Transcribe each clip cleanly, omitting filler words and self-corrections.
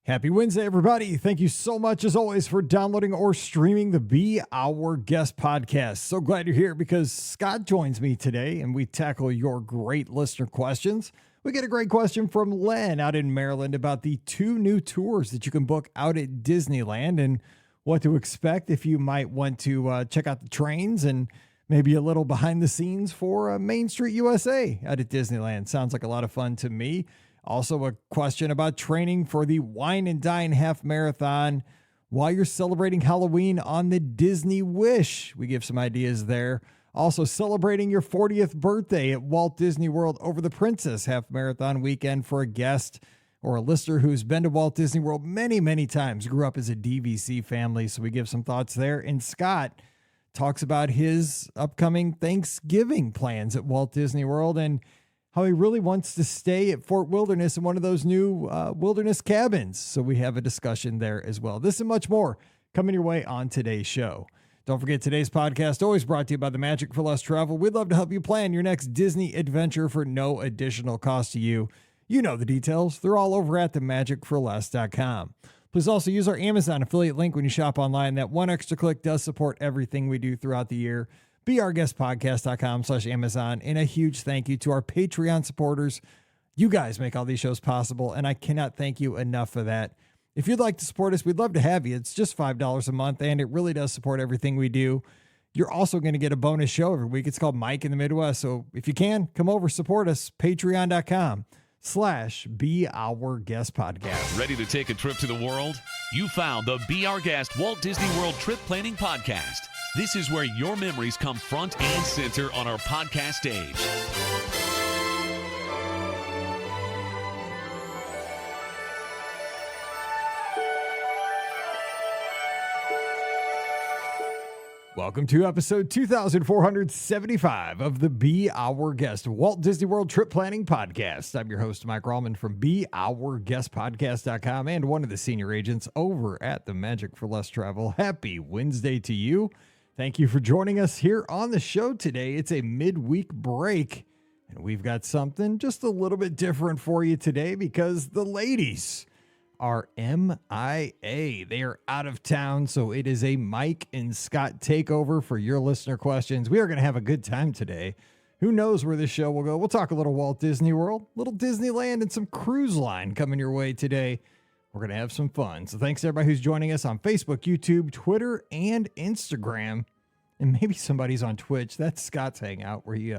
Happy Wednesday, everybody. Thank you so much, as always, for downloading or streaming the Be Our Guest podcast. So glad you're here because Scott joins me today and we tackle your great listener questions. We get a great question from Len out in Maryland about the 2 new tours that you can book out at Disneyland and what to expect if you might want to check out the trains and maybe a little behind the scenes for Main Street USA out at Disneyland. Sounds like a lot of fun to me. Also, a question about training for the Wine and Dine Half Marathon while you're celebrating Halloween on the Disney Wish. We give some ideas there. Also, celebrating your 40th birthday at Walt Disney World over the Princess Half Marathon weekend for a guest or a listener who's been to Walt Disney World many, many times, grew up as a DVC family. So we give some thoughts there. And Scott talks about his upcoming Thanksgiving plans at Walt Disney World and how he really wants to stay at Fort Wilderness in one of those new wilderness cabins. So we have a discussion there as well. This and much more coming your way on today's show. Don't forget, today's podcast always brought to you by the Magic for Less Travel. We'd love to help you plan your next Disney adventure for no additional cost to you. You know the details. They're all over at themagicforless.com. Please also use our Amazon affiliate link when you shop online. That one extra click does support everything we do throughout the year. beourguestpodcast.com/Amazon. And a huge thank you to our Patreon supporters. You guys make all these shows possible, and I cannot thank you enough for that. If you'd like to support us, we'd love to have you. It's just $5 a month, and it really does support everything we do. You're also going to get a bonus show every week. It's called Mike in the Midwest. So if you can, come over, support us. Patreon.com/beourguestpodcast. Ready to take a trip to the world? You found the Be Our Guest Walt Disney World Trip Planning Podcast. This is where your memories come front and center on our podcast stage. Welcome to episode 2475 of the Be Our Guest Walt Disney World Trip Planning Podcast. I'm your host, Mike Rallman from beourguestpodcast.com and one of the senior agents over at the Magic for Less Travel. Happy Wednesday to you. Thank you for joining us here on the show today. It's a midweek break, and we've got something just a little bit different for you today because the ladies are MIA. They are out of town, so it is a Mike and Scott takeover for your listener questions. We are going to have a good time today. Who knows where this show will go? We'll talk a little Walt Disney World, little Disneyland, and some cruise line coming your way today. We're going to have some fun. So thanks to everybody who's joining us on Facebook, YouTube, Twitter, and Instagram. And maybe somebody's on Twitch. That's Scott's hangout where he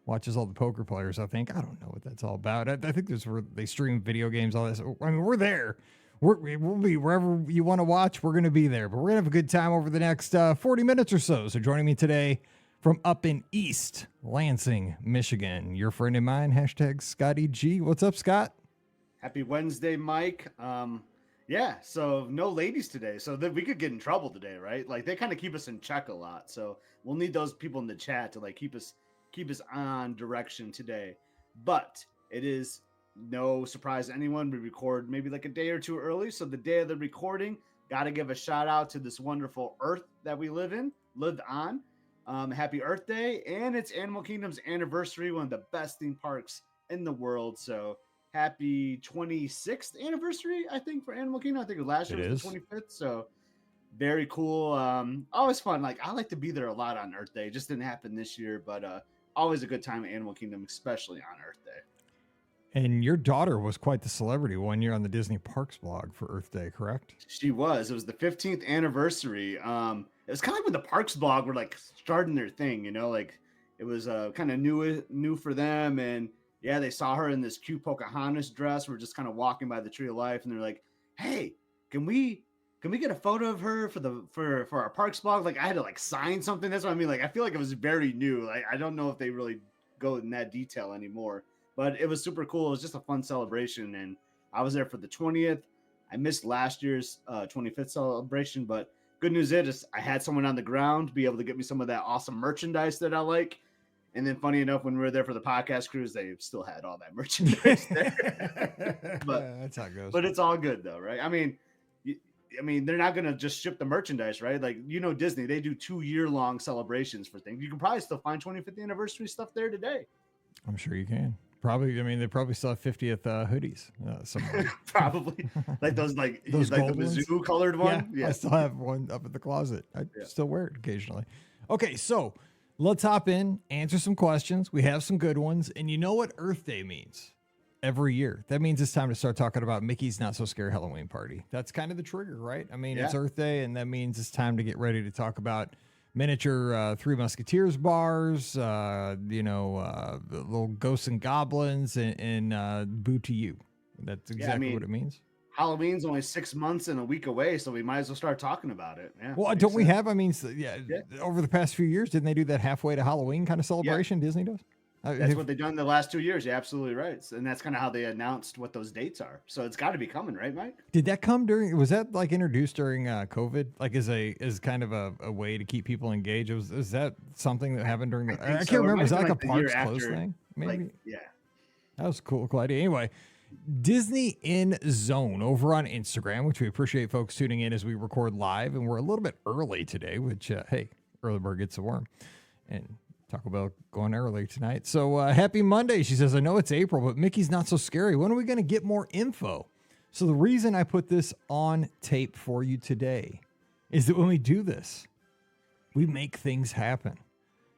watches all the poker players, I think. I don't know what that's all about. I think there's where they stream video games, all this. I mean, we're there. We'll be wherever you want to watch. We're going to be there. But we're going to have a good time over the next 40 minutes or so. So joining me today from up in East Lansing, Michigan, your friend of mine, hashtag Scotty G. What's up, Scott? Happy Wednesday, Mike. Yeah, so no ladies today. So that we could get in trouble today, right? Like they kind of keep us in check a lot. So we'll need those people in the chat to like keep us on direction today. But it is no surprise to anyone. We record maybe like a day or two early. So the day of the recording, got to give a shout out to this wonderful earth that we lived on. Happy Earth Day. And it's Animal Kingdom's anniversary, one of the best theme parks in the world. So happy 26th anniversary, I think, for Animal Kingdom. I think last year was the 25th. So very cool. Always fun. Like I like to be there a lot on Earth Day. It just didn't happen this year, but always a good time at Animal Kingdom, especially on Earth Day. And your daughter was quite the celebrity one year on the Disney Parks blog for Earth Day, correct? She was. It was the 15th anniversary. It was kind of like when the Parks blog were like starting their thing, you know, like it was kind of new for them. And yeah, they saw her in this cute Pocahontas dress. We're just kind of walking by the Tree of Life, and they're like, "Hey, can we get a photo of her for our Parks blog?" Like I had to like sign something. That's what I mean. Like I feel like it was very new. Like I don't know if they really go in that detail anymore, but it was super cool. It was just a fun celebration, and I was there for the 20th. I missed last year's 25th celebration, but good news is I had someone on the ground be able to get me some of that awesome merchandise that I like. And then funny enough, when we were there for the podcast cruise, they still had all that merchandise there. But that's how it goes. But it's all good though, right? I mean, they're not going to just ship the merchandise, right? Like, you know, Disney, they do 2-year-long celebrations for things. You can probably still find 25th anniversary stuff there today. I'm sure you can. Probably, I mean, they probably still have 50th hoodies somewhere. Probably like those Those like the gold ones? Mizzou colored one. I Yeah. still have one up in the closet. I Yeah. still wear it occasionally. Okay, so let's hop in, answer some questions. We have some good ones. And you know what Earth Day means? Every year. That means it's time to start talking about Mickey's Not So Scary Halloween Party. That's kind of the trigger, right? I mean, it's Yeah. Earth Day, and that means it's time to get ready to talk about miniature Three Musketeers bars, the little ghosts and goblins, and Boo to You. That's exactly what it means. Halloween's only 6 months and a week away, so we might as well start talking about it. Yeah. Well, makes don't we sense. have? I mean, over the past few years, didn't they do that halfway to Halloween kind of celebration? Disney does. That's what they've done the last 2 years. You're absolutely right. And that's kind of how they announced what those dates are. So it's got to be coming, right, Mike? Did that come during? Was that like introduced during COVID? Like as kind of a way to keep people engaged? Is that something that happened during the? I so. can't remember. It Was that might like have a been, like, parks the year close after, thing? Maybe. Yeah. That was cool idea. Anyway, Disney in Zone over on Instagram, which we appreciate folks tuning in as we record live, and we're a little bit early today. Which hey, early bird gets the worm, and Taco Bell going early tonight. So happy Monday. She says, I know it's April, but Mickey's Not So Scary. When are we going to get more info? So the reason I put this on tape for you today is that when we do this, we make things happen.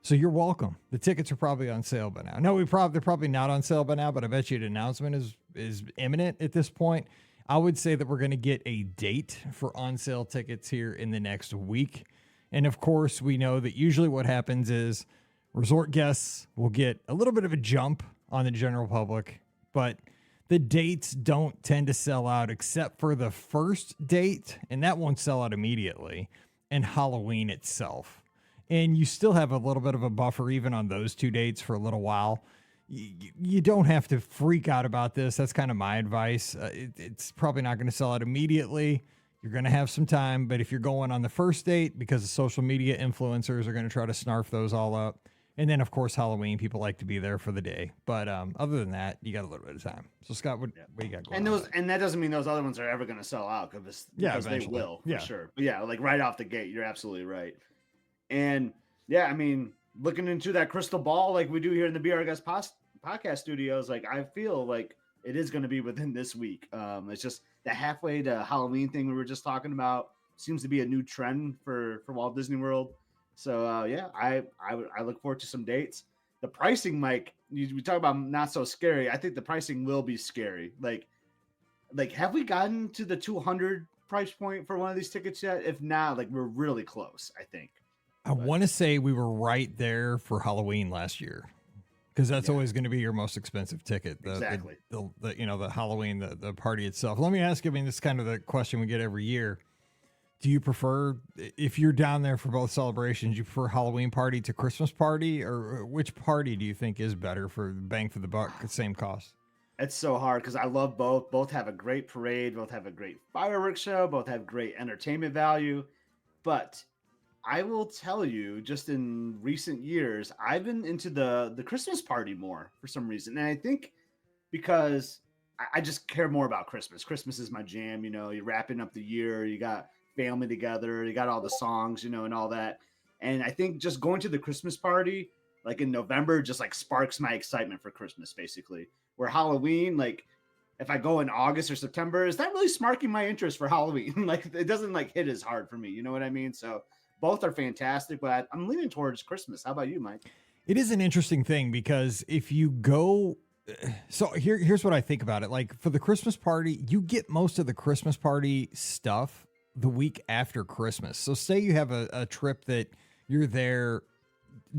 So you're welcome. The tickets are probably on sale by now. No, they're probably not on sale by now, but I bet you an announcement is imminent at this point. I would say that we're going to get a date for on sale tickets here in the next week. And of course, we know that usually what happens is resort guests will get a little bit of a jump on the general public, but the dates don't tend to sell out except for the first date, and that won't sell out immediately, and Halloween itself. And you still have a little bit of a buffer even on those two dates for a little while. You don't have to freak out about this. That's kind of my advice. It's probably not going to sell out immediately. You're going to have some time, but if you're going on the first date, because the social media influencers are going to try to snarf those all up. And then, of course, Halloween, people like to be there for the day. But other than that, you got a little bit of time. So, Scott, what do you got going on? And that doesn't mean those other ones are ever going to sell out because they eventually. will, for sure. But yeah, like right off the gate, you're absolutely right. And yeah, I mean, looking into that crystal ball like we do here in the BR Guys podcast studios, like I feel like it is going to be within this week. It's just the halfway to Halloween thing we were just talking about seems to be a new trend for Walt Disney World. So yeah, I look forward to some dates. The pricing, Mike, we talk about not so scary. I think the pricing will be scary. Like have we gotten to the 200 price point for one of these tickets yet? If not, like we're really close, I think. I want to say we were right there for Halloween last year, because that's always going to be your most expensive ticket. Exactly. The Halloween, the party itself. Let me ask you, I mean, this is kind of the question we get every year. Do you prefer, if you're down there for both celebrations, you prefer Halloween party to Christmas party, or which party do you think is better for bang for the buck, same cost? It's so hard because I love both. Both have a great parade. Both have a great fireworks show. Both have great entertainment value. But I will tell you, just in recent years, I've been into the Christmas party more for some reason. And I think because I just care more about Christmas. Christmas is my jam. You know, you're wrapping up the year. You got family together. You got all the songs, and all that. And I think just going to the Christmas party, like in November, just like sparks my excitement for Christmas, basically. Where Halloween, like if I go in August or September, is that really sparking my interest for Halloween? Like it doesn't like hit as hard for me. You know what I mean? So both are fantastic, but I'm leaning towards Christmas. How about you, Mike? It is an interesting thing because if you go, so here's what I think about it. Like for the Christmas party, you get most of the Christmas party stuff the week after Christmas. So say you have a trip that you're there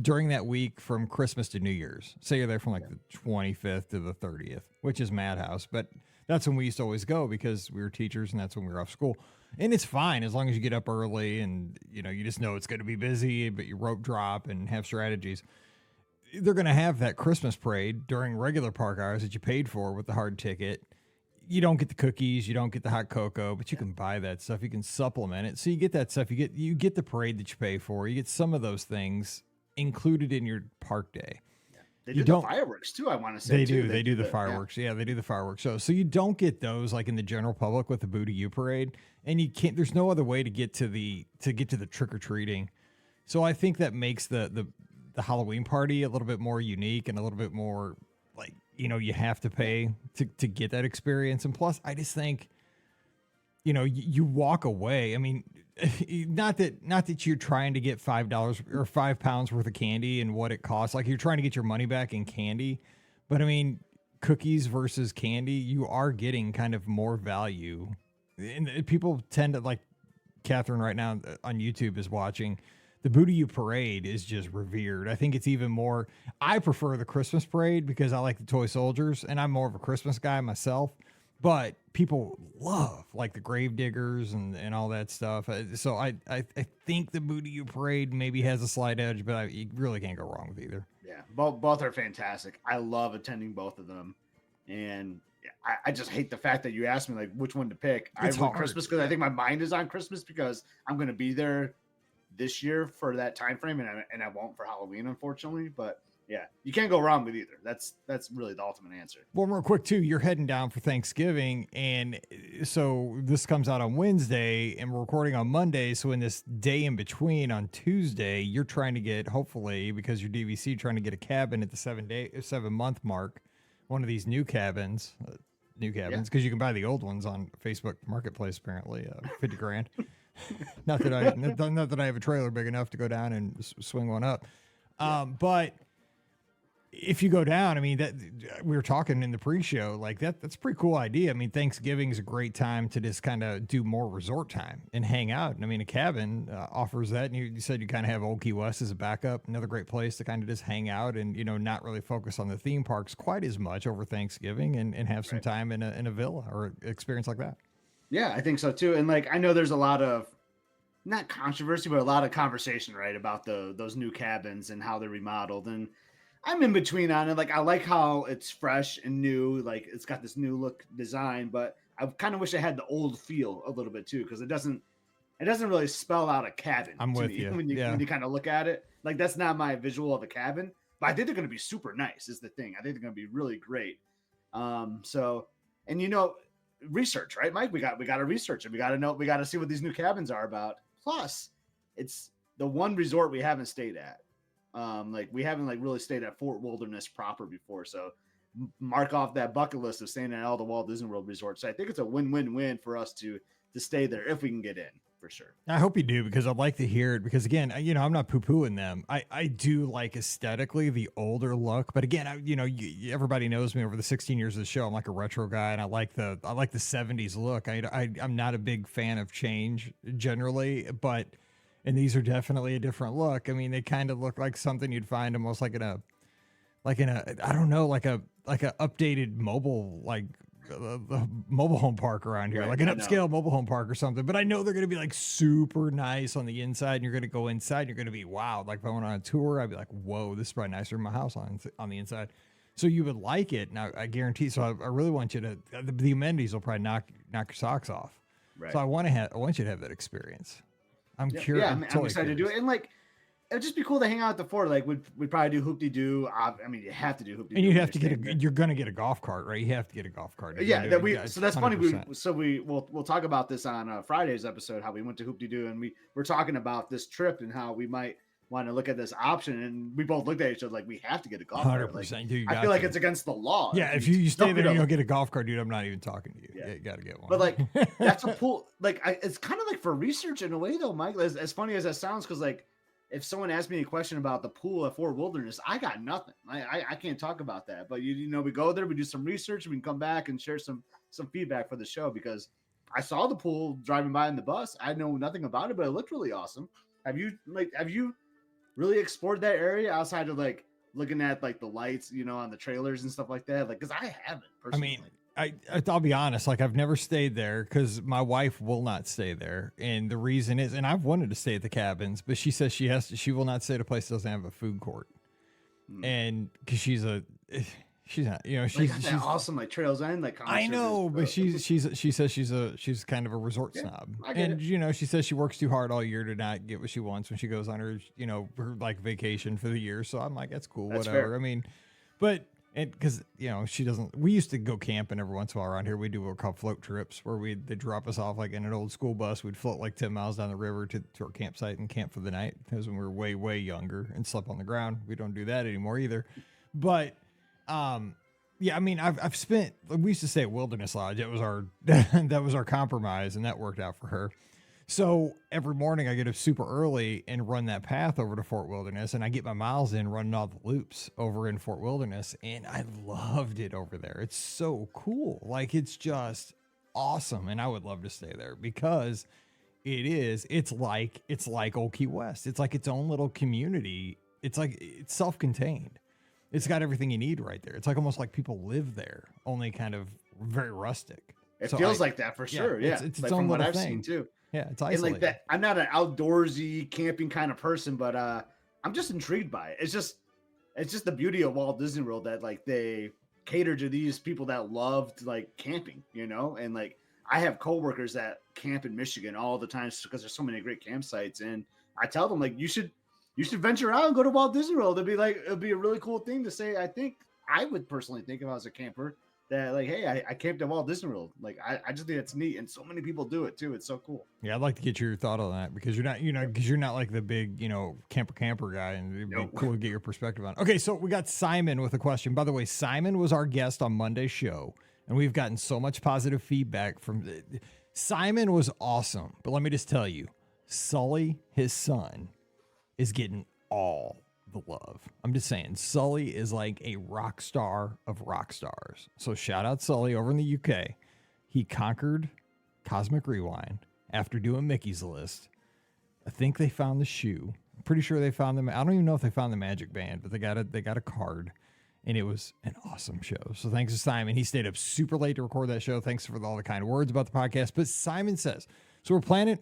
during that week from Christmas to New Year's. Say you're there from like the 25th to the 30th, which is madhouse, but that's when we used to always go because we were teachers and that's when we were off school. And it's fine as long as you get up early and, you just know it's going to be busy, but you rope drop and have strategies. They're going to have that Christmas parade during regular park hours that you paid for with the hard ticket. You don't get the cookies, you don't get the hot cocoa, but you can buy that stuff. You can supplement it. So you get that stuff. You get the parade that you pay for. You get some of those things included in your park day. They do the fireworks too, I want to say. They do the fireworks. Yeah, they do the fireworks. So you don't get those like in the general public with the Boo to You parade, and you can't. There's no other way to get to the trick or treating. So I think that makes the Halloween party a little bit more unique and a little bit more like you have to pay to get that experience. And plus, I just think, you walk away. I mean, not that you're trying to get $5 or £5 worth of candy and what it costs. Like, you're trying to get your money back in candy. But I mean, cookies versus candy, you are getting kind of more value. And people tend to, like Catherine right now on YouTube is watching, the Booty You Parade is just revered. I think it's even more, I prefer the Christmas parade because I like the toy soldiers and I'm more of a Christmas guy myself, but people love like the grave diggers and all that stuff. So I think the Booty You Parade maybe has a slight edge, but you really can't go wrong with either. Yeah, both are fantastic. I love attending both of them. And I just hate the fact that you asked me like which one to pick. It's I went hard. Christmas because I think my mind is on Christmas because I'm going to be there this year for that time frame, and I won't for Halloween, unfortunately. But yeah, you can't go wrong with either. That's really the ultimate answer. Well, real quick too, you're heading down for Thanksgiving, and so this comes out on Wednesday, and we're recording on Monday. So in this day in between on Tuesday, you're trying to get, hopefully, because you're DVC, trying to get a cabin at the 7-month mark, one of these new cabins, because you can buy the old ones on Facebook Marketplace apparently, $50,000. Not that I have a trailer big enough to go down and swing one up. But if you go down, I mean, that we were talking in the pre-show, like that's a pretty cool idea. I mean, Thanksgiving is a great time to just kind of do more resort time and hang out. And I mean, a cabin offers that. And you said you kind of have Old Key West as a backup, another great place to kind of just hang out and, not really focus on the theme parks quite as much over Thanksgiving and have some time in a villa or experience like that. Yeah, I think so too. And like, I know there's a lot of, not controversy, but a lot of conversation, right, about those new cabins and how they're remodeled. And I'm in between on it. Like, I like how it's fresh and new. Like, it's got this new look design, but I kind of wish it had the old feel a little bit too, because it doesn't really spell out a cabin. I'm with you. When you kind of look at it. Like, that's not my visual of a cabin, but I think they're going to be super nice is the thing. I think they're going to be really great. Research, right, Mike? We got to research it. We got to see what these new cabins are about. Plus, it's the one resort we haven't stayed at. We haven't really stayed at Fort Wilderness proper before. So mark off that bucket list of staying at all the Walt Disney World resorts. So I think it's a win-win-win for us to stay there if we can get in, for sure. I hope you do, because I'd like to hear it, because again, I'm not poo-pooing them. I do like aesthetically the older look, but again, everybody knows me over the 16 years of the show. I'm like a retro guy, and I like the 70s look. I'm not a big fan of change generally, and these are definitely a different look. I mean, they kind of look like something you'd find almost like in a I don't know, like a updated mobile, a mobile home park around here, right, like an upscale mobile home park or something. But I know they're going to be like super nice on the inside, and you're going to go inside and you're going to be wow. Like if I went on a tour, I'd be like, whoa, this is probably nicer than my house on the inside. So you would like it. Now I guarantee. So I really want you to, the amenities will probably knock your socks off. Right. So I want you to have that experience. I'm curious. Yeah, I'm excited to do it. And it'd just be cool to hang out at the fort. Like we'd probably do hoop-de-doo. I mean, you have to do hoop-de-doo. And you'd have to you're going to get a golf cart, right? You have to get a golf cart. Yeah, so that's 100%. funny. We'll talk about this on Friday's episode, how we went to hoop-de-doo, and we're talking about this trip and how we might want to look at this option. And we both looked at each other like, we have to get a golf cart. 100%. Dude, I feel like it's against the law. Yeah, if you stay there and you don't get a golf cart, dude, I'm not even talking to you. Yeah. You got to get one. But that's a pool. It's kind of like for research in a way, though, Mike. As funny as that sounds, because if someone asked me a question about the pool at Fort Wilderness, I got nothing. I can't talk about that. But we go there, we do some research, and we can come back and share some feedback for the show, because I saw the pool driving by in the bus. I know nothing about it, but it looked really awesome. Have you really explored that area outside of looking at the lights, on the trailers and stuff like that? Because I haven't personally. I mean, I'll be honest, I've never stayed there because my wife will not stay there. And the reason is, and I've wanted to stay at the cabins, but she says she will not stay at a place that doesn't have a food court. And because she's not, she's that awesome Trails End I know, but she says she's kind of a resort snob, and she says she works too hard all year to not get what she wants when she goes on her her vacation for the year. So I'm like, that's cool, that's whatever. Fair. I mean, but. And because she doesn't, we used to go camping every once in a while around here. We do what we call float trips, where they drop us off in an old school bus. We'd float 10 miles down the river to our campsite and camp for the night. Because when we were way, way younger and slept on the ground, we don't do that anymore either. But Yeah, I mean, I've spent. We used to stay at Wilderness Lodge. That was our that was our compromise, and that worked out for her. So every morning I get up super early and run that path over to Fort Wilderness, and I get my miles in running all the loops over in Fort Wilderness, and I loved it over there. It's so cool. Like, it's just awesome, and I would love to stay there because it's like Old Key West. It's like its own little community. It's like it's self-contained. It's got everything you need right there. It's like almost like people live there, only kind of very rustic. It feels like that for sure. Yeah, it's like its own from what little I've thing. seen too. Yeah, it's And isolated. like that, I'm not an outdoorsy camping kind of person, but I'm just intrigued by it. It's just the beauty of Walt Disney World that like they cater to these people that loved like camping, you know. And like I have coworkers that camp in Michigan all the time because there's so many great campsites, and I tell them like you should venture out and go to Walt Disney World. It'd be a really cool thing to say. I think I would personally think if I was a camper that like, hey, I camped at Walt Disney World. Like I just think it's neat, and so many people do it too. It's so cool. Yeah, I'd like to get your thought on that because you're not like the big, camper guy, and it'd be cool to get your perspective on it. Okay, so we got Simon with a question. By the way, Simon was our guest on Monday's show, and we've gotten so much positive feedback from Simon was awesome. But let me just tell you, Sully, his son, is getting all the love. I'm just saying, Sully is like a rock star of rock stars. So shout out Sully over in the UK. He conquered Cosmic Rewind after doing Mickey's List. I think they found the shoe. I'm pretty sure they found them. I don't even know if they found the magic band, but they got a card, and it was an awesome show. So thanks to Simon. He stayed up super late to record that show. Thanks for all the kind words about the podcast. But Simon says, so we're planning.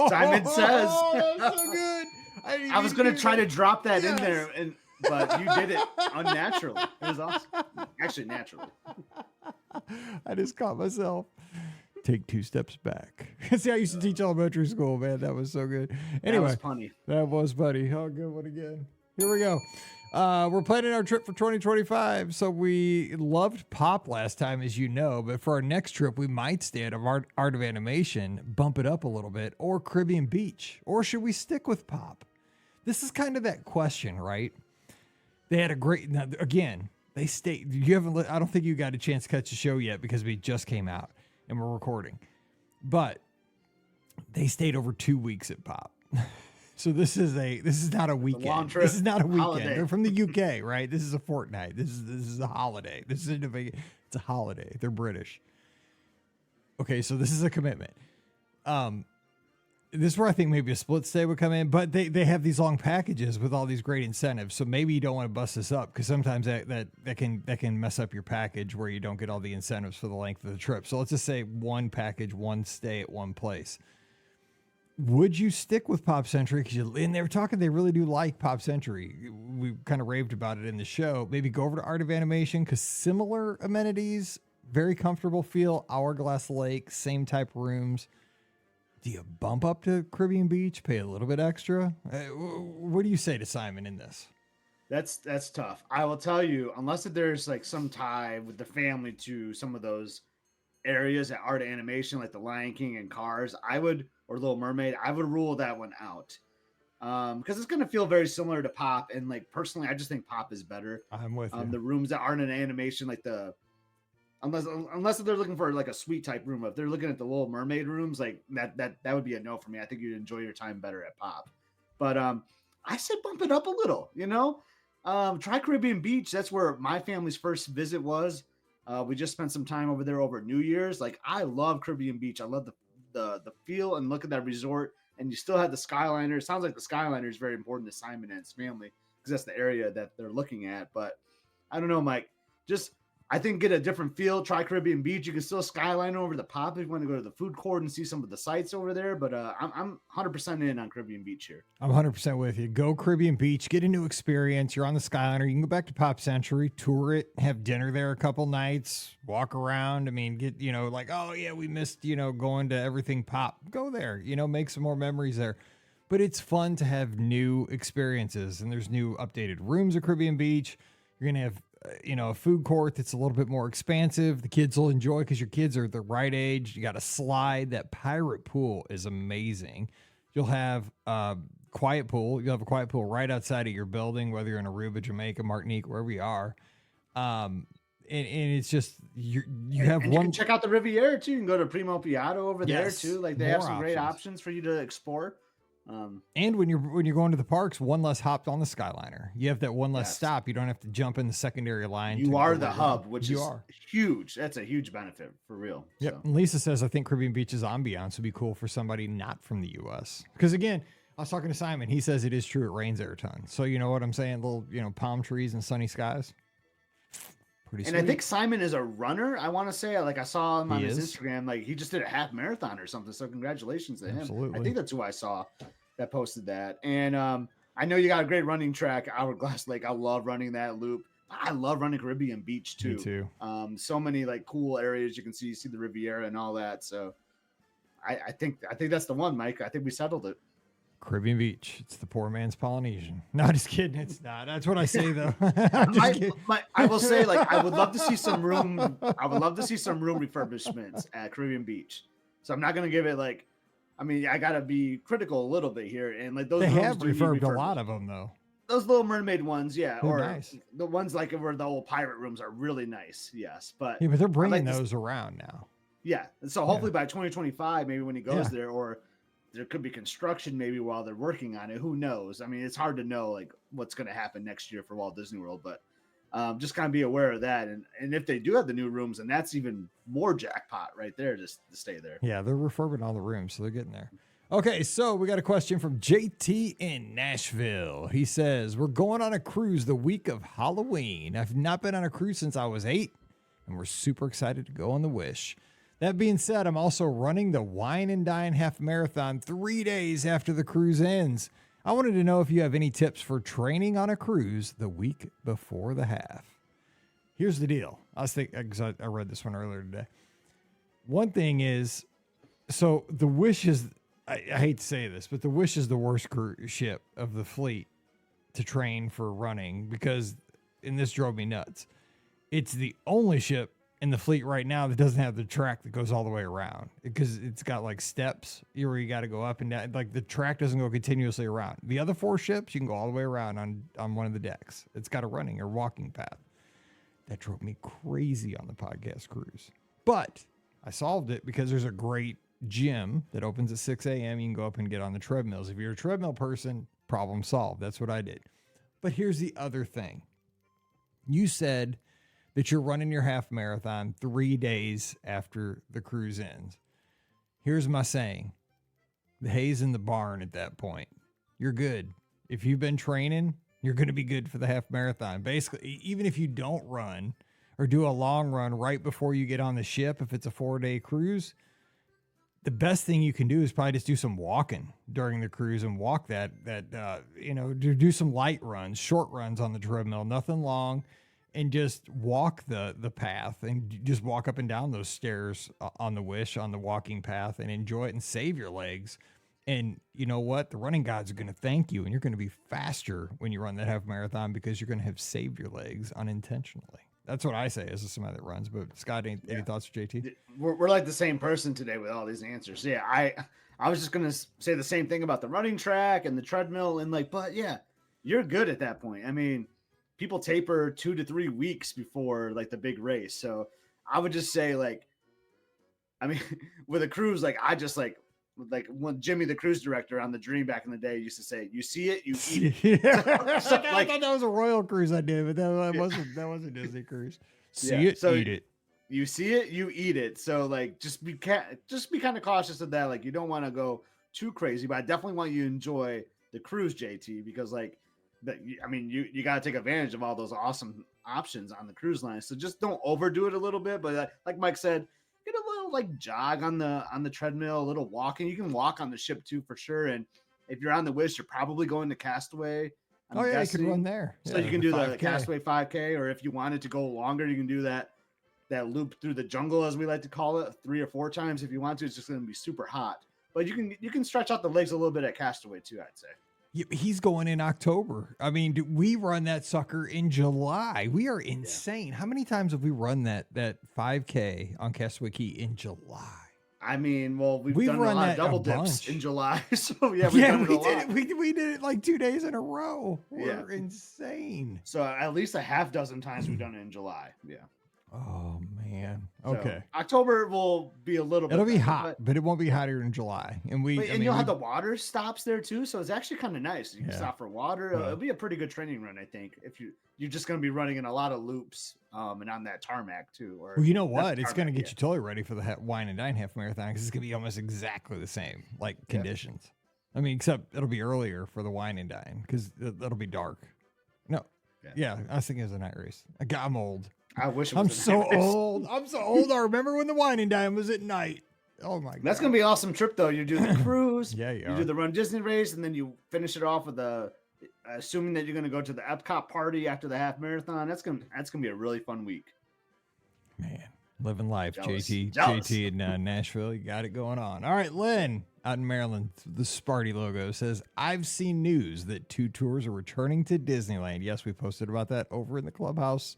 Simon says, that's so good. I was going to try to drop that in there, but you did it unnaturally. It was awesome. Actually, naturally. I just caught myself. Take 2 steps back. See, I used to teach elementary school, man. That was so good. Anyway, that was funny. That was funny. Oh, good one again. Here we go. We're planning our trip for 2025. So we loved Pop last time, as you know, but for our next trip, we might stay at Art of Animation, bump it up a little bit, or Caribbean Beach, or should we stick with Pop? This is kind of that question, right? They had a great, now, again, they stayed, I don't think you got a chance to catch the show yet because we just came out and we're recording, but they stayed over 2 weeks at Pop. So this is not a weekend. Long trip. This is not a weekend. Holiday. They're from the UK, right? This is a fortnight. This is a holiday. It's a holiday. They're British. Okay, so this is a commitment. This is where I think maybe a split stay would come in, but they have these long packages with all these great incentives. So maybe you don't want to bust this up because sometimes that can mess up your package where you don't get all the incentives for the length of the trip. So let's just say one package, one stay at one place. Would you stick with Pop Century? And they were talking, they really do like Pop Century. We kind of raved about it in the show. Maybe go over to Art of Animation because similar amenities, very comfortable feel, Hourglass Lake, same type rooms. Do you bump up to Caribbean Beach, pay a little bit extra? What do you say to Simon in this? That's tough. I will tell you, unless there's like some tie with the family to some of those areas at Art of Animation, like the Lion King and Cars, or Little Mermaid, I would rule that one out. Because it's going to feel very similar to Pop. And like, personally, I just think Pop is better. I'm with you. The rooms that aren't in animation, like unless they're looking for like a suite type room, if they're looking at the Little Mermaid rooms, like that would be a no for me. I think you'd enjoy your time better at Pop. But I said bump it up a little, try Caribbean Beach. That's where my family's first visit was. We just spent some time over there over New Year's. Like, I love Caribbean Beach. I love the feel and look at that resort. And you still have the Skyliner. It sounds like the Skyliner is very important to Simon and his family because that's the area that they're looking at. But I don't know, Mike. I think get a different feel. Try Caribbean Beach. You can still Skyliner over the Pop if you want to go to the food court and see some of the sights over there. But I'm 100% in on Caribbean Beach here. I'm 100% with you. Go Caribbean Beach. Get a new experience. You're on the Skyliner. You can go back to Pop Century, tour it, have dinner there a couple nights, walk around. I mean, get, like, oh, yeah, we missed, going to everything Pop. Go there, make some more memories there. But it's fun to have new experiences. And there's new updated rooms at Caribbean Beach. You're going to have a food court that's a little bit more expansive. The kids will enjoy because your kids are the right age. You got a slide. That pirate pool is amazing. You'll have a quiet pool. You'll have a quiet pool right outside of your building, whether you're in Aruba, Jamaica, Martinique, wherever you are. And and it's just you And, have and you one. can check out the Riviera too. You can go to Primo Piatto over there Yes, too. Like they have more some great options. options for you to explore. And when you're going to the parks, one less hop on the Skyliner. You have that one less Yes. stop. You don't have to jump in the secondary line. You to are go the around. hub, which You is are. huge. That's a huge benefit for real. Yep. So. And Lisa says, I think Caribbean Beach's ambiance would be cool for somebody not from the U.S. Because again, I was talking to Simon. He says it is true. It rains there a ton. So you know what I'm saying? Little, palm trees and sunny skies. Pretty And sweet. I think Simon is a runner. I want to say, like I saw him on He his is. Instagram. Like he just did a half marathon or something. So congratulations to him. Absolutely. I think that's who I saw that posted that. And I know you got a great running track, Hourglass Lake. I love running that loop. I love running Caribbean Beach too. Me too. So many like cool areas you can see the Riviera and all that. So I think that's the one, Mike. I think we settled it. Caribbean Beach. It's the poor man's Polynesian. No, just kidding. It's not. That's what I say though. I'm just kidding. I will say, like, I would love to see some room. I would love to see some room refurbishments at Caribbean Beach. So I'm not gonna give it like. I mean, I gotta be critical a little bit here, and like those. They rooms have do need refurbed a refurbished. lot of them though. Those Little Mermaid ones, yeah, They're or nice. the ones like where the old pirate rooms are really nice. Yes, but Yeah, but they're bringing like to those around now. yeah, and so hopefully by 2025, maybe when he goes Yeah. there, or there could be construction maybe while they're working on it. Who knows? I mean, it's hard to know like what's going to happen next year for Walt Disney World, but just kind of be aware of that. And if they do have the new rooms, and that's even more jackpot right there, just to stay there. Yeah, they're refurbing all the rooms, so they're getting there. Okay, so we got a question from JT in Nashville. He says, we're going on a cruise the week of Halloween. I've not been on a cruise since I was 8, and we're super excited to go on the Wish. That being said, I'm also running the Wine and Dine Half Marathon 3 days after the cruise ends. I wanted to know if you have any tips for training on a cruise the week before the half. Here's the deal. I was thinking, because I read this one earlier today. One thing is, so the Wish is, I hate to say this, but the Wish is the worst cruise ship of the fleet to train for running because, and this drove me nuts, it's the only ship in the fleet right now that doesn't have the track that goes all the way around because it's got like steps where you got to go up and down. Like the track doesn't go continuously around. The other 4 ships, you can go all the way around on one of the decks. It's got a running or walking path. That drove me crazy on the podcast cruise. But I solved it because there's a great gym that opens at 6 a.m. You can go up and get on the treadmills. If you're a treadmill person, problem solved. That's what I did. But here's the other thing. You said that you're running your half marathon 3 days after the cruise ends. Here's my saying. The hay's in the barn at that point. You're good. If you've been training, you're going to be good for the half marathon. Basically, even if you don't run or do a long run right before you get on the ship, if it's a 4-day cruise, the best thing you can do is probably just do some walking during the cruise and walk do some light runs, short runs on the treadmill, nothing long. And just walk the path and just walk up and down those stairs on the Wish, on the walking path, and enjoy it and save your legs. And you know what? The running gods are going to thank you, and you're going to be faster when you run that half marathon because you're going to have saved your legs unintentionally. That's what I say as somebody that runs. But Scott, any thoughts, JT? We're like the same person today with all these answers. Yeah, I was just going to say the same thing about the running track and the treadmill. And but yeah, you're good at that point. I mean, people taper 2 to 3 weeks before like the big race. So I would just say with a cruise, I just like when Jimmy, the cruise director on the Dream back in the day used to say, you see it, you eat it. I thought that was a royal cruise I did, but that wasn't a Disney cruise. See it, eat it. You see it, you eat it. So just be kind of cautious of that. You don't want to go too crazy, but I definitely want you to enjoy the cruise, JT, because you got to take advantage of all those awesome options on the cruise line. So just don't overdo it a little bit. But like Mike said, get a little jog on the treadmill, a little walking. You can walk on the ship too, for sure. And if you're on the Wish, you're probably going to Castaway. You could run there. So you can do the Castaway 5K, or if you wanted to go longer, you can do that loop through the jungle, as we like to call it, 3 or 4 times if you want to. It's just going to be super hot. But you can stretch out the legs a little bit at Castaway too, I'd say. Yeah, he's going in October. I mean, we run that sucker in July. We are insane. Yeah. How many times have we run that 5K on Castaway Key in July? I mean, well, we've done a lot of double dips in July. So yeah, we did it like 2 days in a row. We're insane. So at least a half dozen times we've done it in July. Yeah. Oh man. So, Okay. October will be a little bit It'll be better, hot, but it won't be hotter in July. And you'll have the water stops there too, so it's actually kind of nice. You can Yeah. stop for water. It'll be a pretty good training run, I think. If you're just going to be running in a lot of loops, and on that tarmac too. Or well, you know what? It's going to tarmac, get you totally ready for the Wine and Dine half marathon because it's going to be almost exactly the same conditions. I mean, except it'll be earlier for the Wine and Dine because it'll be dark. No, yeah, I was thinking it was a night race. I'm old. I wish I'm so old. I'm so old. I remember when the Wine and Dine was at night. Oh my god, that's gonna be an awesome trip though. You do the cruise, you do the Run Disney race, and then you finish it off with assuming that you're gonna go to the Epcot party after the half marathon. That's gonna be a really fun week. Man, living life, Jealous. JT in Nashville. You got it going on. All right, Lynn out in Maryland, the Sparty logo says, I've seen news that 2 tours are returning to Disneyland. Yes, we posted about that over in the clubhouse,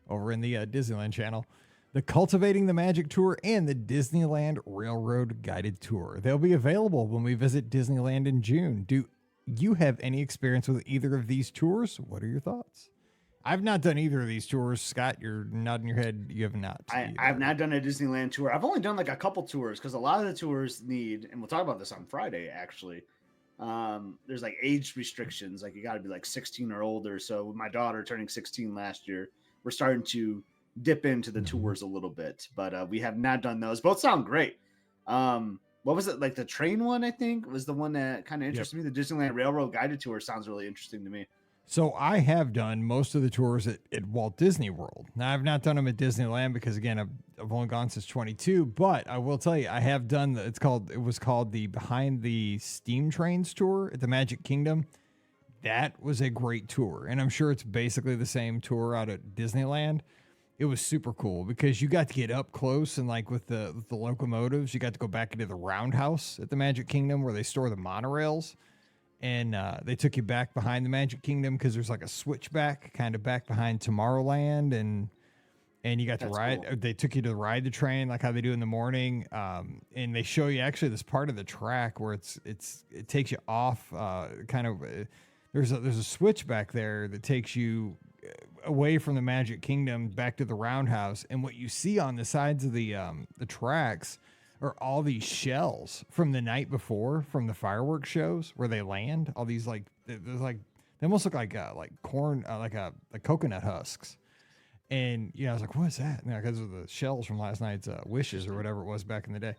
over in the Disneyland channel. The Cultivating the Magic Tour and the Disneyland Railroad Guided Tour. They'll be available when we visit Disneyland in June. Do you have any experience with either of these tours? What are your thoughts? I've not done either of these tours. Scott, you're nodding your head. You have not. I've not done a Disneyland tour. I've only done like a couple tours because a lot of the tours need, and we'll talk about this on Friday actually. There's like age restrictions. Like you got to be like 16 or older. So with my daughter turning 16 last year, we're starting to dip into the tours a little bit, but we have not done those. Both sound great. What was it? Like the train one, I think, was the one that kind of interested me. The Disneyland Railroad Guided Tour sounds really interesting to me. So I have done most of the tours at Walt Disney World. Now I've not done them at Disneyland because again, I've only gone since 22, but I will tell you, I have done it was called the Behind the Steam Trains tour at the Magic Kingdom. That was a great tour. And I'm sure it's basically the same tour out at Disneyland. It was super cool because you got to get up close and like with the locomotives, you got to go back into the roundhouse at the Magic Kingdom where they store the monorails. And they took you back behind the Magic Kingdom because there's like a switchback kind of back behind Tomorrowland. And you got to ride. Cool. They took you to ride the train like how they do in the morning. And they show you actually this part of the track where it takes you off there's a switchback there that takes you away from the Magic Kingdom back to the roundhouse. And what you see on the sides of the tracks are all these shells from the night before from the fireworks shows where they land. All these they almost look like corn, like coconut husks. And I was like, what is that? Because of the shells from last night's wishes or whatever it was back in the day.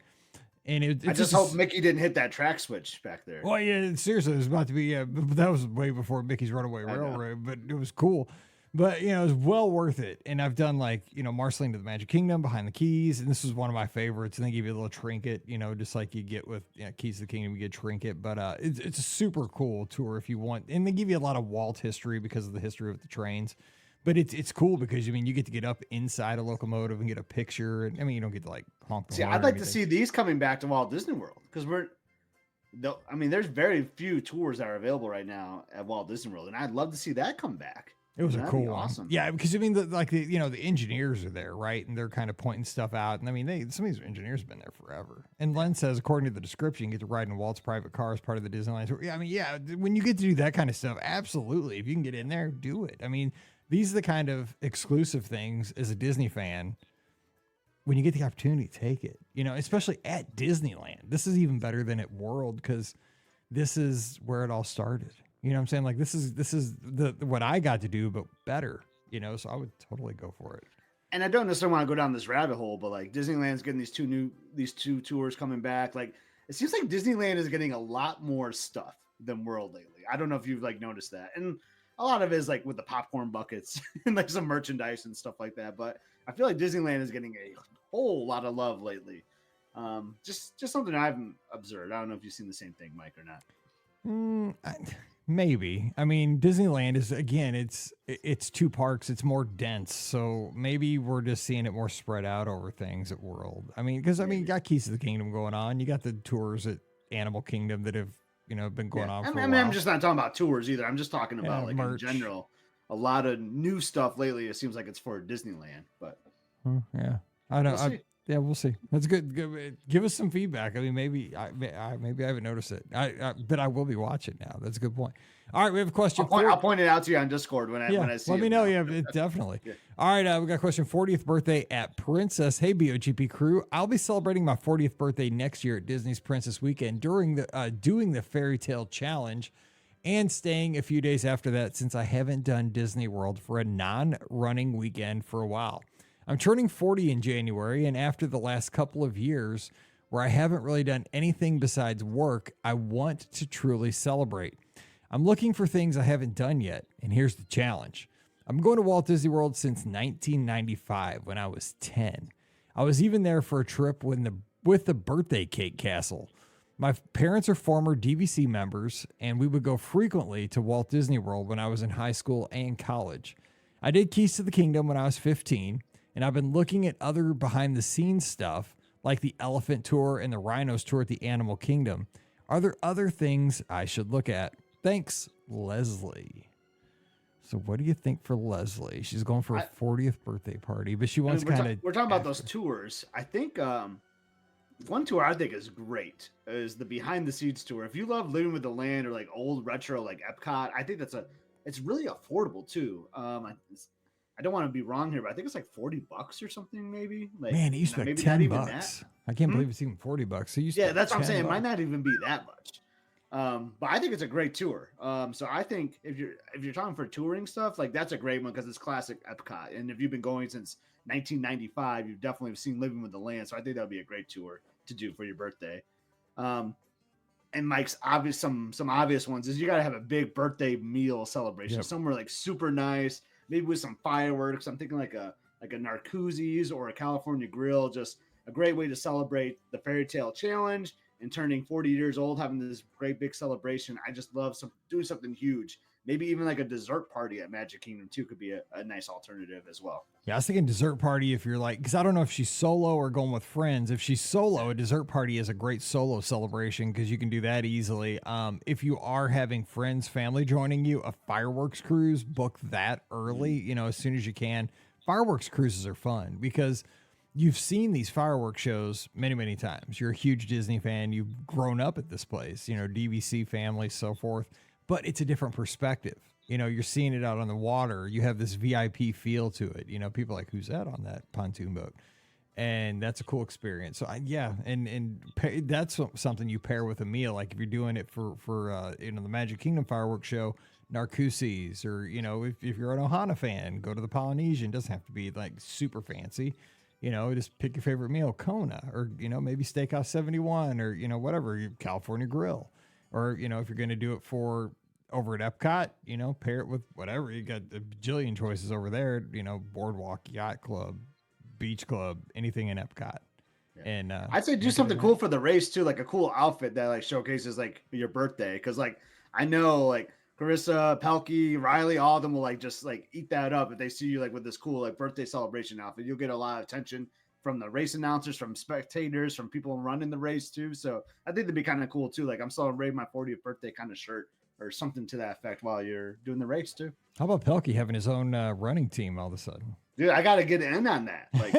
And I just hope Mickey didn't hit that track switch back there. Well, yeah, seriously, it was about to be. But that was way before Mickey's Runaway Railroad. But it was cool. But it was well worth it. And I've done Marceline to the Magic Kingdom, Behind the Keys, and this was one of my favorites. And they give you a little trinket, just like you get with Keys to the Kingdom, you get trinket. But it's a super cool tour if you want. And they give you a lot of Walt history because of the history of the trains. But it's cool because you get to get up inside a locomotive and get a picture. And you don't get to honk the horn. I'd like to see these coming back to Walt Disney World because there's very few tours that are available right now at Walt Disney World, and I'd love to see that come back. It was a cool one. Awesome. Yeah, because the engineers are there, right? And they're kind of pointing stuff out. And some of these engineers have been there forever. And Len says, according to the description, you get to ride in Walt's private car as part of the Disneyland tour. Yeah, when you get to do that kind of stuff, absolutely. If you can get in there, do it. These are the kind of exclusive things as a Disney fan. When you get the opportunity, take it. Especially at Disneyland. This is even better than at World because this is where it all started. You know what I'm saying? Like this is what I got to do, but better, so I would totally go for it. And I don't necessarily want to go down this rabbit hole, but Disneyland's getting these two tours coming back. It seems like Disneyland is getting a lot more stuff than World lately. I don't know if you've noticed that. And a lot of it is with the popcorn buckets and some merchandise and stuff like that. But I feel like Disneyland is getting a whole lot of love lately. Just something I've observed. I don't know if you've seen the same thing, Mike, or not. Maybe. Disneyland is, again, it's 2 parks. It's more dense. So maybe we're just seeing it more spread out over things at World. Because you got Keys to the Kingdom going on. You got the tours at Animal Kingdom that have, been going on for a while. I'm just not talking about tours either. I'm just talking about merch. In general, a lot of new stuff lately. It seems like it's for Disneyland, but yeah, I don't. Yeah, we'll see. That's good. Give us some feedback. I mean, maybe I haven't noticed it. But I will be watching now. That's a good point. All right, we have a question. I'll point it out to you on Discord when I see it. Let me know. Yeah, definitely. Yeah. All right, we got a question. 40th birthday at Princess. Hey, BOGP crew. I'll be celebrating my 40th birthday next year at Disney's Princess Weekend during the doing the Fairy Tale Challenge and staying a few days after that since I haven't done Disney World for a non-running weekend for a while. I'm turning 40 in January, and after the last couple of years where I haven't really done anything besides work, I want to truly celebrate. I'm looking for things I haven't done yet, and here's the challenge. I'm going to Walt Disney World since 1995 when I was 10. I was even there for a trip with the birthday cake castle. My parents are former DVC members, and we would go frequently to Walt Disney World when I was in high school and college. I did Keys to the Kingdom when I was 15, and I've been looking at other behind-the-scenes stuff, like the Elephant Tour and the Rhinos Tour at the Animal Kingdom. Are there other things I should look at? Thanks, Leslie. So what do you think for Leslie? She's going for a 40th birthday party, but she wants kind of... We're talking about those tours. I think one tour I think is great is the behind-the-scenes tour. If you love Living with the Land or like old retro like Epcot, I think it's really affordable too. I don't want to be wrong here, but I think it's like $40 or something, maybe. Like, man, it used to be like $10. I can't believe it's even $40. So that's what I'm saying. It might not even be that much. But I think it's a great tour. So I think if you're talking for touring stuff, like that's a great one because it's classic Epcot. And if you've been going since 1995, you've definitely seen Living with the Land. So I think that would be a great tour to do for your birthday. And Mike's some obvious ones is you got to have a big birthday meal celebration somewhere like super nice. Maybe with some fireworks. I'm thinking like a Narcoossee's or a California Grill. Just a great way to celebrate the Fairy Tale Challenge and turning 40 years old, having this great big celebration. I just love doing something huge. Maybe even like a dessert party at Magic Kingdom too could be a nice alternative as well. Yeah, I was thinking dessert party if you're like, because I don't know if she's solo or going with friends. If she's solo, a dessert party is a great solo celebration because you can do that easily. If you are having friends, family joining you, a fireworks cruise, book that early, as soon as you can. Fireworks cruises are fun because you've seen these fireworks shows many, many times. You're a huge Disney fan. You've grown up at this place, DVC family, so forth. But it's a different perspective. You're seeing it out on the water. You have this VIP feel to it. People are like, who's that on that pontoon boat? And that's a cool experience. So that's something you pair with a meal. Like if you're doing it for the Magic Kingdom fireworks show, Narcoossee's, or if you're an Ohana fan, go to the Polynesian. It doesn't have to be like super fancy. Just pick your favorite meal, Kona, or maybe Steakhouse 71, or whatever, your California Grill. Or, if you're going to do it for over at Epcot, pair it with whatever. You got a bajillion choices over there, Boardwalk, Yacht Club, Beach Club, anything in Epcot. Yeah. And I'd say do something cool for the race too, like a cool outfit that like showcases like your birthday. Cause like, I know like Carissa, Pelkey, Riley, all of them will like just like eat that up if they see you like with this cool like birthday celebration outfit. You'll get a lot of attention from the race announcers, from spectators, from people running the race too. So I think that'd be kind of cool too. Like I'm celebrating my 40th birthday kind of shirt or something to that effect while you're doing the race too. How about Pelkey having his own running team all of a sudden? Dude, I got to get in on that. Like,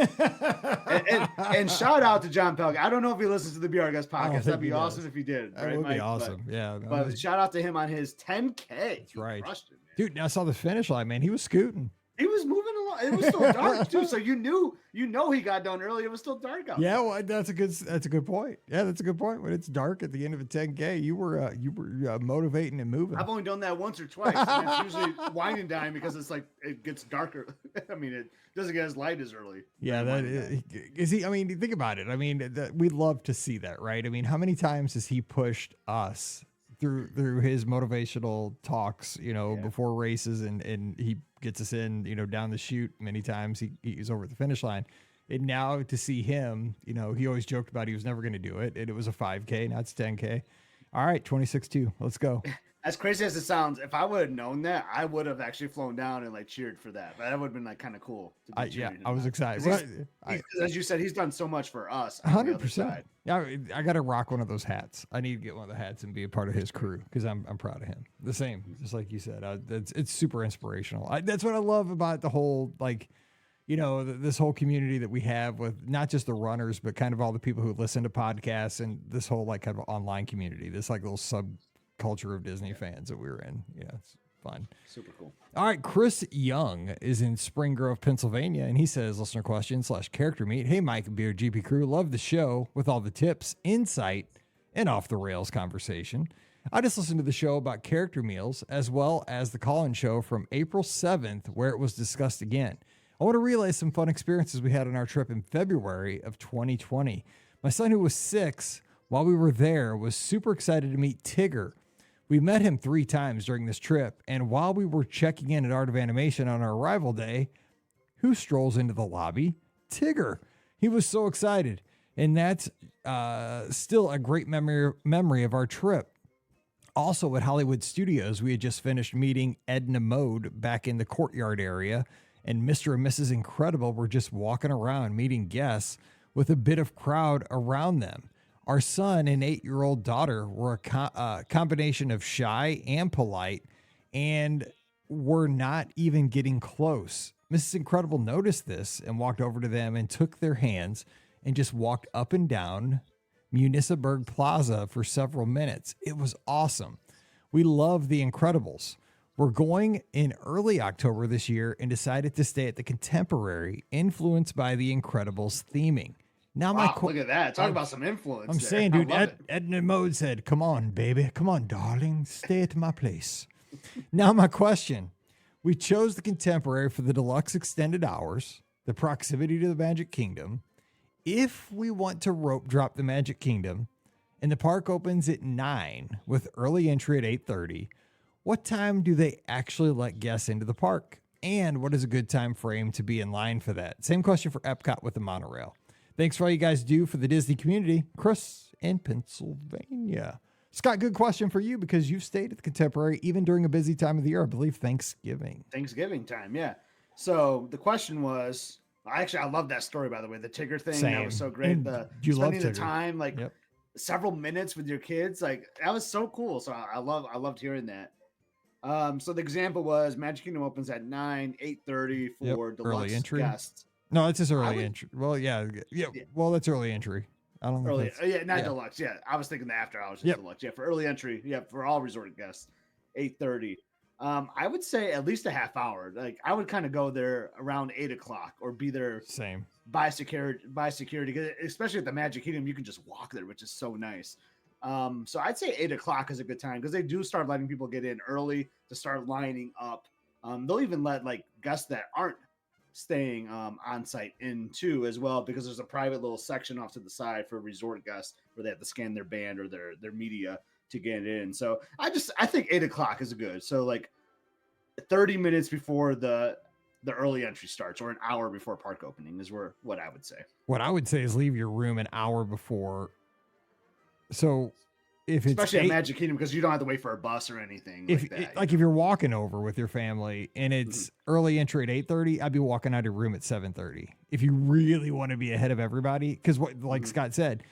and shout out to John Pelkey. I don't know if he listens to the BR Guys podcast. That'd be awesome if he did. That would be awesome. But shout out to him on his 10K. That's right. Dude, I saw the finish line, man. He was scooting. He was moving along. It was still dark too, so you know he got done early. It was still dark out. Yeah, well, that's a good point. Yeah, that's a good point. When it's dark at the end of a 10K, you were motivating and moving. I've only done that once or twice. And it's usually wine and dine because it's like it gets darker. I mean, it doesn't get as light as early. Yeah, that is he. I mean, think about it. I mean, we love to see that, right? I mean, how many times has he pushed us through his motivational talks, before races, and he gets us in, down the chute many times. He's over at the finish line. And now to see him, he always joked about he was never going to do it. And it was a 5K, now it's 10K. All right, 26-2. Let's go. As crazy as it sounds, if I would have known that, I would have actually flown down and like cheered for that. But that would have been like kind of cool. I was excited. As you said, he's done so much for us. 100%. Yeah, I got to rock one of those hats. I need to get one of the hats and be a part of his crew because I'm proud of him. The same, just like you said. It's super inspirational. That's what I love about the whole like this whole community that we have with not just the runners, but kind of all the people who listen to podcasts and this whole like kind of online community, this like little subculture of Disney fans that we were in. Yeah, it's fun. Super cool. All right. Chris Young is in Spring Grove, Pennsylvania, and he says, listener question / character meet. Hey, Mike and Beard GP crew, love the show with all the tips, insight, and off the rails conversation. I just listened to the show about character meals as well as the call-in show from April 7th where it was discussed again. I want to relay some fun experiences we had on our trip in February of 2020. My son, who was 6, while we were there, was super excited to meet Tigger. We met him 3 times during this trip, and while we were checking in at Art of Animation on our arrival day, who strolls into the lobby? Tigger. He was so excited, and that's still a great memory of our trip. Also at Hollywood Studios, we had just finished meeting Edna Mode back in the courtyard area, and Mr. and Mrs. Incredible were just walking around meeting guests with a bit of crowd around them. Our son and 8-year-old daughter were a combination of shy and polite and were not even getting close. Mrs. Incredible noticed this and walked over to them and took their hands and just walked up and down Municiberg Plaza for several minutes. It was awesome. We love the Incredibles. We're going in early October this year and decided to stay at the Contemporary, influenced by the Incredibles theming. Now, wow, look at that. Talk about some influence. I'm saying, dude, Edna Mode said, come on, baby. Come on, darling. Stay at my place. Now, my question. We chose the Contemporary for the deluxe extended hours, the proximity to the Magic Kingdom. If we want to rope drop the Magic Kingdom and the park opens at 9 with early entry at 8:30, what time do they actually let guests into the park? And what is a good time frame to be in line for that? Same question for Epcot with the monorail. Thanks for all you guys do for the Disney community. Chris in Pennsylvania. Scott, good question for you because you've stayed at the Contemporary even during a busy time of the year, I believe Thanksgiving. Thanksgiving time, yeah. So the question was, actually, I love that story, by the way. The Tigger thing, Same. That was so great. Spending the time, like several minutes with your kids, like that was so cool. So I loved hearing that. So the example was Magic Kingdom opens at 9, 8:30 for deluxe entry guests. No, it's just early entry. Well, yeah. Well, that's early entry. I don't know. Early, not deluxe. Yeah, I was thinking the after hours is deluxe. Yeah, for early entry. Yeah, for all resort guests, 8:30. I would say at least a half hour. Like I would kind of go there around 8 o'clock or be there. Same. By security, especially at the Magic Kingdom, you can just walk there, which is so nice. So I'd say 8 o'clock is a good time because they do start letting people get in early to start lining up. They'll even let like guests that aren't staying on site in too as well, because there's a private little section off to the side for resort guests where they have to scan their band or their media to get in. So I think 8 o'clock is good. So like 30 minutes before the early entry starts or an hour before park opening is what I would say. What I would say is leave your room an hour before. So if it's especially at Magic Kingdom, because you don't have to wait for a bus or anything like that. Like if you're walking over with your family and it's early entry at 8:30, I'd be walking out of your room at 7:30. If you really want to be ahead of everybody, because like Scott said,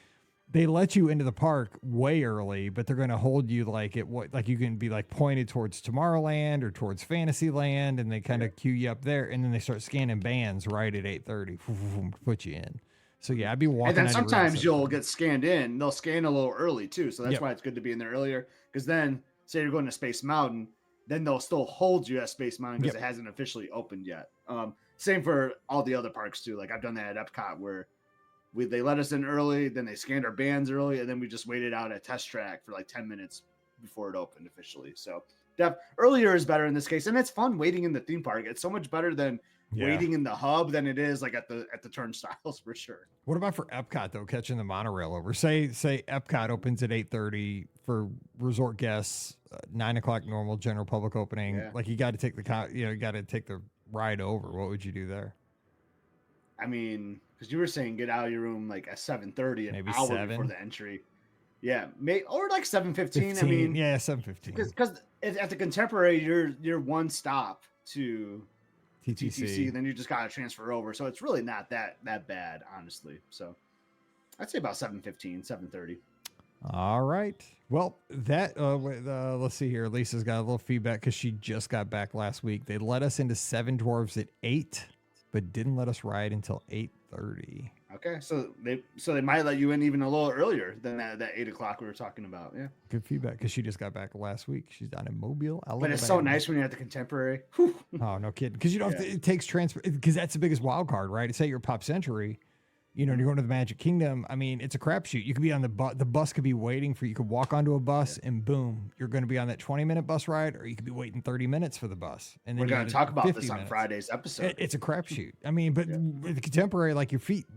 they let you into the park way early, but they're going to hold you like you can be like pointed towards Tomorrowland or towards Fantasyland, and they kind of queue you up there, and then they start scanning bands right at 8:30 to put you in. So yeah, I'd be walking. And then sometimes you'll get scanned in. They'll scan a little early too, so that's why it's good to be in there earlier. Because then, say you're going to Space Mountain, then they'll still hold you at Space Mountain because it hasn't officially opened yet. Same for all the other parks too. Like I've done that at Epcot where they let us in early, then they scanned our bands early, and then we just waited out at Test Track for like 10 minutes before it opened officially. So earlier is better in this case, and it's fun waiting in the theme park. It's so much better than waiting in the hub than it is like at the turnstiles for sure. What about for Epcot though? Catching the monorail over. Say Epcot opens at 8:30 for resort guests, 9 o'clock normal general public opening. Yeah. Like you got to take the ride over. What would you do there? I mean, because you were saying get out of your room like at 7:30, an hour 7 before the entry. Yeah, or like 7:15. I mean, 7:15. Because at the Contemporary, you're one stop to TTC, then you just got to transfer over. So it's really not that bad, honestly. So I'd say about 7:15, 7:30. All right. Well, that let's see here. Lisa's got a little feedback because she just got back last week. They let us into Seven Dwarfs at 8 but didn't let us ride until 8:30. Okay, so they might let you in even a little earlier than that 8 o'clock we were talking about. Yeah, Good feedback because she just got back last week. She's down in Mobile. but it's so nice when you're at the Contemporary. Whew. Oh, no kidding. Because you don't. It takes transfer. Because that's the biggest wild card, right? Say you're Pop Century. You know, you're going to the Magic Kingdom. I mean, it's a crapshoot. You could be on the bus. The bus could be waiting for you. You could walk onto a bus and boom, you're going to be on that 20-minute bus ride, or you could be waiting 30 minutes for the bus. And then We're going to talk about this on minutes. Friday's episode. It's a crapshoot. I mean, but with the Contemporary, like your feet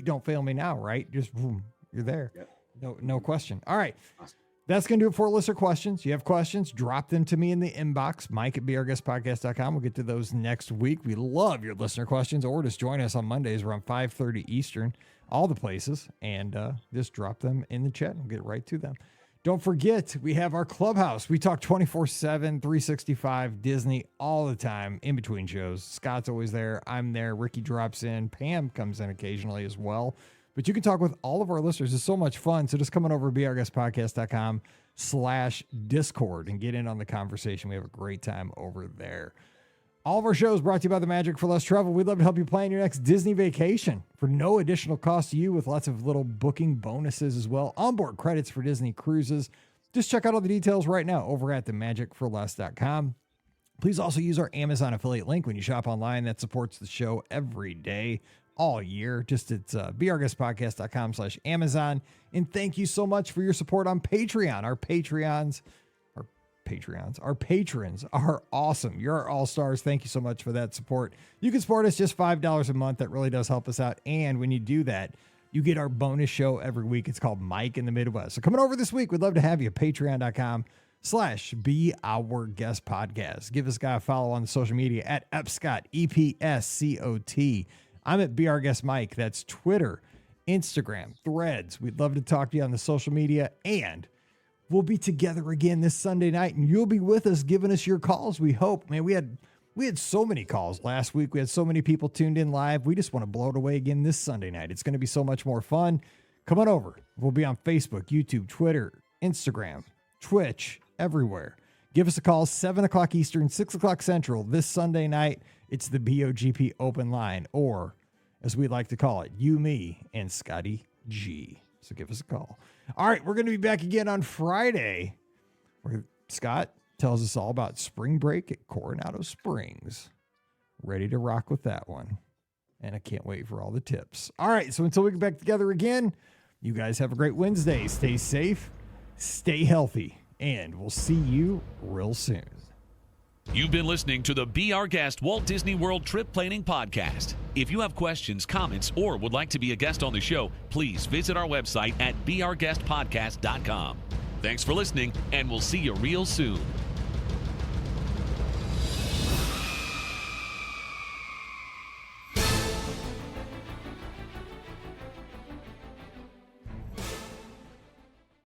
don't fail me now, right? Just boom, you're there. Yep. No question. All right. Awesome. That's going to do it for listener questions. You have questions, drop them to me in the inbox, mike@beourguestpodcast.com. We'll get to those next week. We love your listener questions, or just join us on Mondays around 5:30 Eastern, all the places, and just drop them in the chat and we'll get right to them. Don't forget, we have our clubhouse. We talk 24/7, 365 Disney all the time in between shows. Scott's always there. I'm there. Ricky drops in. Pam comes in occasionally as well. But you can talk with all of our listeners. It's so much fun. So just come on over to beourguestpodcast.com/Discord and get in on the conversation. We have a great time over there. All of our shows brought to you by the Magic for Less Travel. We'd love to help you plan your next Disney vacation for no additional cost to you, with lots of little booking bonuses as well. Onboard credits for Disney cruises. Just check out all the details right now over at themagicforless.com. Please also use our Amazon affiliate link when you shop online. That supports the show every day, all year. Just it's beourguestpodcast.com/Amazon. And thank you so much for your support on Patreon. Our patrons are awesome. You're all-stars. Thank you so much for that support. You can support us just $5 a month. That really does help us out. And when you do that, you get our bonus show every week. It's called Mike in the Midwest. So coming over this week, we'd love to have you. Patreon.com/beourguestpodcast. Give this guy a follow on the social media at Epscott, EPSCOT. I'm at Be Our Guest Mike. That's Twitter, Instagram, Threads. We'd love to talk to you on the social media, and we'll be together again this Sunday night, and you'll be with us, giving us your calls. We hope, man. We had so many calls last week. We had so many people tuned in live. We just want to blow it away again this Sunday night. It's going to be so much more fun. Come on over. We'll be on Facebook, YouTube, Twitter, Instagram, Twitch, everywhere. Give us a call, 7 o'clock Eastern, 6 o'clock Central this Sunday night. It's the BOGP open line, or as we like to call it, you, me, and Scotty G. So give us a call. All right, we're going to be back again on Friday, where Scott tells us all about spring break at Coronado Springs. Ready to rock with that one. And I can't wait for all the tips. All right, so until we get back together again, you guys have a great Wednesday. Stay safe, stay healthy, and we'll see you real soon. You've been listening to the Be Our Guest Walt Disney World Trip Planning Podcast. If you have questions, comments, or would like to be a guest on the show, please visit our website at beourguestpodcast.com. Thanks for listening, and we'll see you real soon.